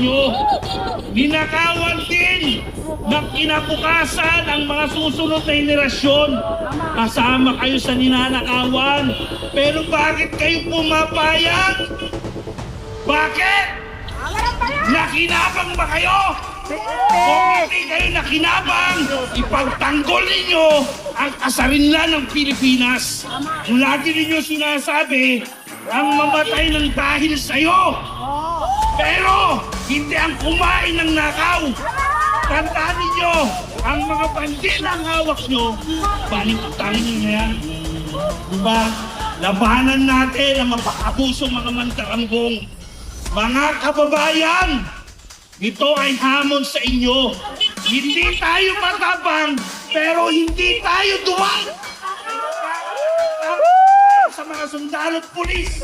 ninyo. Ninakawan din ng kinabukasan ang mga susunod na henerasyon. Kasama kayo sa ninanakawan. Pero bakit kayo pumapayag? Bakit? Nakinabang ba kayo? Kung hindi kayo nakinabang, ipagtanggol ninyo ang kasarinlan ng Pilipinas. Lagi ninyo sinasabi ang mamatay ng dahil sa'yo. Pero hindi ang kumain ng nakaw. Tandaan ninyo, ang mga bandilang hawak nyo, balik-utangin nyo na yan. Diba? Labanan natin ang mapakabuso mga mantaranggong. Mga kababayan, ito ay hamon sa inyo. Hindi tayo matabang, pero hindi tayo duwag. Sa mga sundalo at pulis.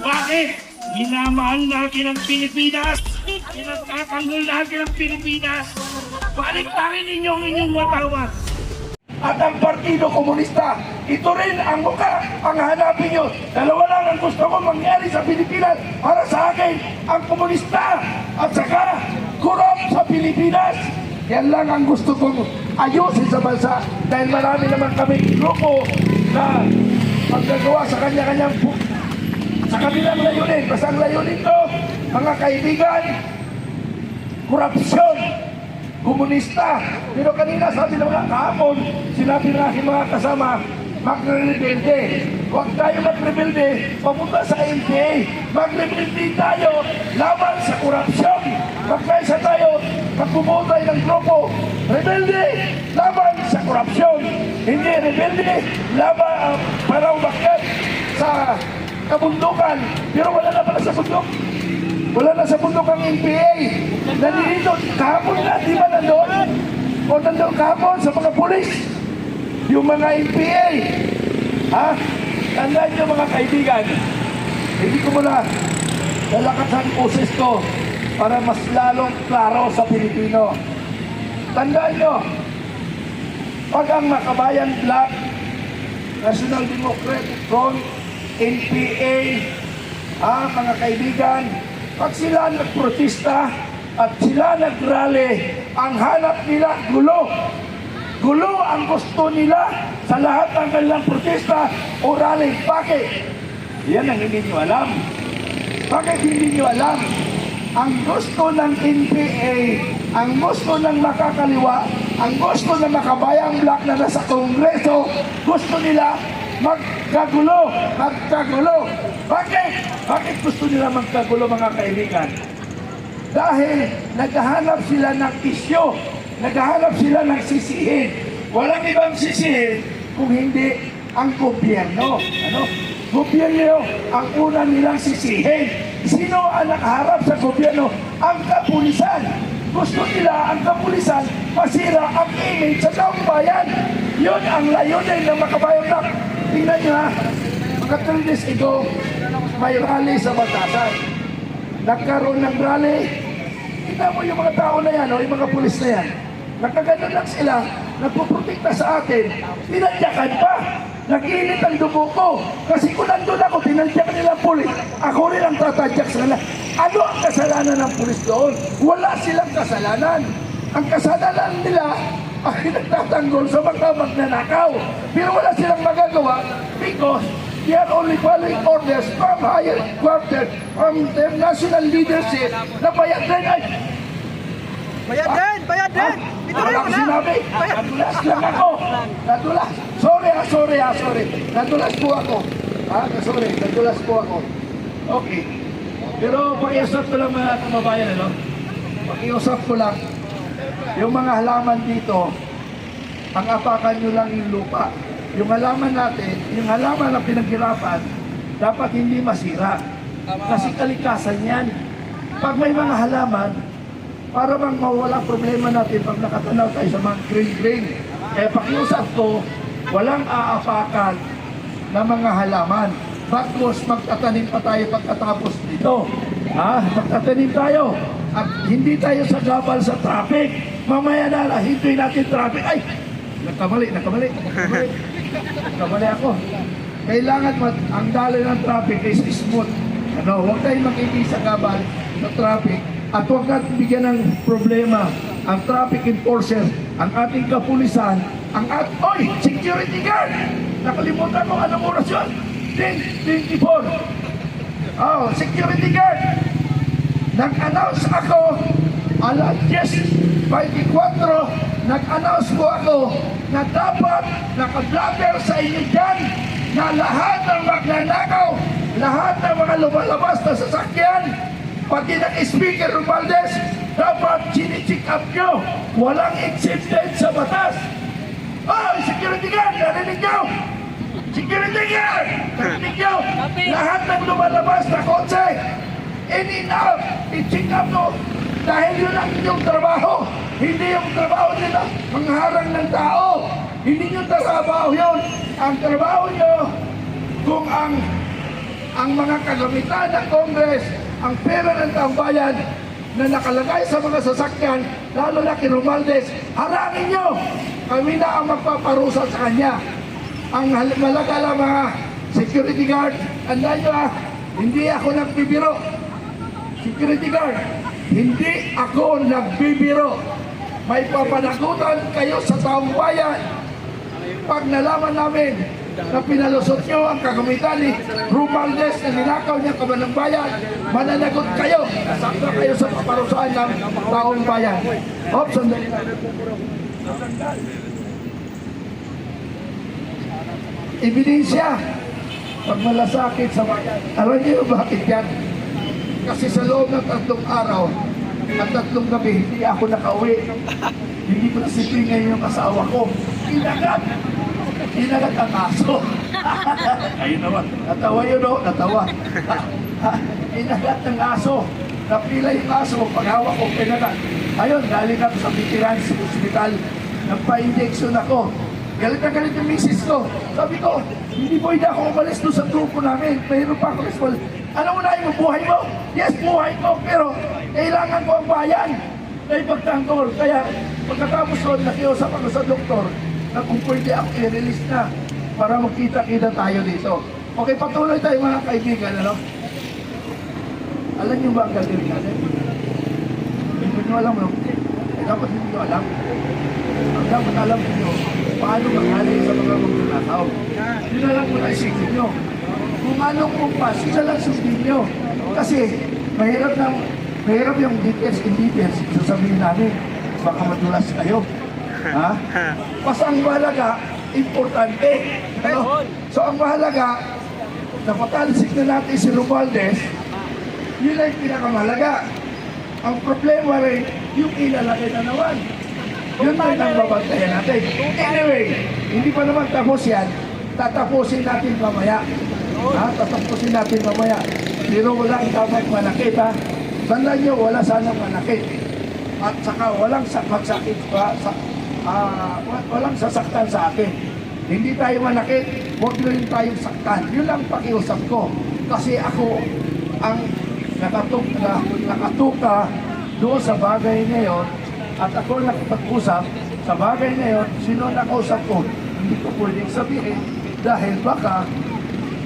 Bakit? Minamahal natin ang Pilipinas. Pinagtatanggol natin ang Pilipinas. Balik-tarin ninyo ang inyong watawat. At ang Partido Komunista, ito rin ang mukha ang hanapin nyo. Dalawa lang ang gusto ko mangyari sa Pilipinas. Para sa akin, ang komunista at saka korap sa Pilipinas. Yan lang ang gusto kong ayusin sa bansa. Dahil marami naman kami grupo na maggagawa sa kanya-kanyang sa kabilang layunin. Basta ang layunin ko, mga kaibigan, korupsyon, komunista. Pero kanina sabi ng mga kahapon, sinabi ng aking mga kasama, magre-rebelde. Huwag tayo magrebelde, papunta sa NPA. Magrebelde tayo laban sa korupsyon. Magkaisa tayo, magbubuo tayo ng grupo. Rebelde laban sa korupsyon. Hindi rebelde laban para umakyat sa kabundukan. Pero wala na pala sa bundok. Wala na sa bundok ang NPA. Nandito, kahapon na, di ba nandun? O nandun kahapon sa mga pulis. Yung mga NPA. Ha? Tandaan nyo mga kaibigan. Hindi ko muna lalakasan poses ko para mas lalong klaro sa Pilipino. Tandaan nyo, pag ang Makabayan Black, National Democratic Front, NPA, mga kaibigan, pag sila nagprotesta at sila nagrally, ang hanap nila gulo. Gulo ang gusto nila sa lahat ng kanilang protesta o rally. Bakit? Yan ang hindi nyo alam. Bakit hindi nyo alam? Ang gusto ng NPA, ang gusto ng makakaliwa, ang gusto ng Makabayang Black na nasa Kongreso, gusto nila magkagulo, magkagulo. Bakit? Bakit gusto nila magkagulo mga kaibigan? Dahil naghahanap sila ng isyo, naghahanap sila ng sisihin. Walang ibang sisihin kung hindi ang gobyerno. Ano? Gobyerno ang una nilang sisihin. Sino ang nakaharap sa gobyerno? Ang kapulisan. Gusto nila ang kapulisan masira ang image sa taong bayan. Yun ang layunin ng Makabayang Black. Tingnan nyo ha, mga 3 days ago, may rally sa Batasan. Nagkaroon ng rally. Tingnan mo yung mga tao na yan, o yung mga pulis na yan. Nakagano lang sila, nagpuprotekta sa atin. Tinadyakan pa. Nag-init ang dugo ko. Kasi kung nandun ako, tinadyak nila ang pulis. Ako rin ang tatadyak sa nila. Ano ang kasalanan ng pulis doon? Wala silang kasalanan. Ang kasalanan nila ay nagtatanggol sa mga magnanakaw. Pero wala silang magagawa because they are only following orders from higher quarters, from their national leadership na bayad din ay... Bayad din! Bayad din! Ito rin mo na! Sinabi, nadulas lang ako. Nadulas. Sorry. Nadulas po ako. Sorry, nadulas po ako. Okay. Pero pakiusap ko lang mga kababayan, ano? Pakiusap ko lang. Yung mga halaman dito, ang apakan nyo lang yung lupa. Yung halaman natin, yung halaman na pinaghirapan, dapat hindi masira. Kasi kalikasan yan. Pag may mga halaman, para bang mawala problema natin pag nakatanaw tayo sa mga green. Kaya pakiusap ko, walang aapakan na mga halaman. Bagos magtatanim pa tayo pagkatapos dito. Magtatanim tayo. At hindi tayo sagabal sa traffic. Mamaya na, hintuin natin traffic. Ay! Nagkamali ako. Kailangan ang daloy ng traffic is smooth. Huwag tayong magiging sagabal sa traffic At huwag natin bigyan ng problema ang traffic enforcer, ang ating kapulisan, Oy! Security guard! Nakalimutan mo anong oras yun? 10:24. Oh, security guard! Nag-announce ako alas 10:24, nag-announce po ako na dapat naka-blocker sa inyo dyan na lahat ng magnanakaw, lahat ng mga lumalabas na sasakyan, pati ng-speaker Romualdez, dapat chinicheck up nyo. Walang exempted sa batas. Oh, security guard, narinig nyo? Security guard, narinig nyo? Lahat ng lumalabas na kotse, in and out, i-check up nyo. Dahil yun ang inyong trabaho. Hindi yung trabaho nila mangharang ng tao. Hindi yung trabaho yun. Ang trabaho nyo, kung ang mga kagamitan ng Congress, ang pera ng taong bayan na nakalagay sa mga sasakyan, lalo na kay Romualdez, harangin nyo. Kami na ang magpaparusa sa kanya. Ang malagala mga security guard, tandaan nyo hindi ako nagbibiro. Security guard, hindi ako nagbibiro. May papanagutan kayo sa taong bayan. Pag nalaman namin na pinalusot nyo ang kagamitan ni Romualdez na ninakaw niya kabanang bayan, mananagot kayo. Nasakta kayo sa paparusaan ng taong bayan. Oops, sandali na. Ebidensya. Pag malasakit sa bayan. Alam niyo bakit yan? Kasi sa loob ng 3 araw at 3 gabi, hindi ako nakauwi. Hindi ko nasipingin yung asawa ko. Inagat ang aso. Ayun naman. Natawa yun o, natawa. Inagat ang aso. Napila yung aso, paghawak ko, pinagat. Ayun, galing ako sa Veterans Hospital. Nagpa-injection ako. Galit na galit yung misis ko. Sabi ko, hindi pwede ako umalis doon sa grupo namin. Mayroon pa ako responsible. Ano mo na yung buhay mo? Yes, buhay ko. Pero kailangan ko ang bayan. Ay pagtanggol. Kaya pagkatapos doon, nakiusap ako sa doktor na kung pwede ako i-release na para magkita-kita tayo dito. Okay, patuloy tayo mga kaibigan. Ano? Alam niyo ba ang gagawin natin? Hindi nyo alam, no? Dapat hindi nyo alam. Ang dapat alam niyo paano mangali sa mga magnanakaw. Yun na lang po na isipin nyo. Kung anong kumpas, yun na lang sundin nyo. Kasi mahirap yung details in details. Sasabihin namin, baka madulas kayo. Ha? Mas ang mahalaga, importante. Ano? So ang mahalaga, napatalsik na natin si Romualdez, yun ay pinakamahalaga. Ang problema rin, yung ilalagay na naman. Yun ay ang babantayan natin. Anyway, hindi pa naman tapos yan. Tatapusin natin mamaya. Ha? Tatapusin natin mamaya. Pero walang dapat manakit, ha? Tandaan nyo, wala sanang manakit. At saka walang magsakit pa, walang sasaktan sa akin. Hindi tayo manakit, huwag nyo rin tayong saktan. Yun lang pakiusap ko. Kasi ako ang nakatuka doon sa bagay ngayon. At ako nakipag-usap sa bagay na yun, sino nakausap ko, hindi ko pwedeng sabihin dahil baka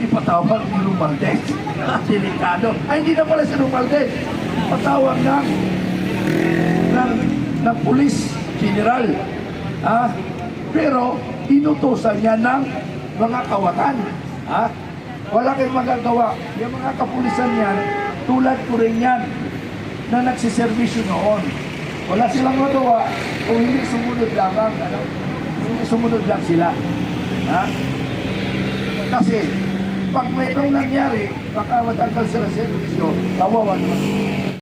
ipatawag ni Romualdez. Delikado. Ay, hindi na pala si Romualdez. Patawag ng police general. Pero inutusan niya ng mga kawatan. Wala kayong magagawa. Yung mga kapulisan yan, tulad ko rin yan na nagsiservisyo noon. Wala silang magawa kung hindi sumunod lamang. Hindi sumunod lang sila. Kasi pag mayroong nangyari, baka matanggal sila servisyo, kawawan mo.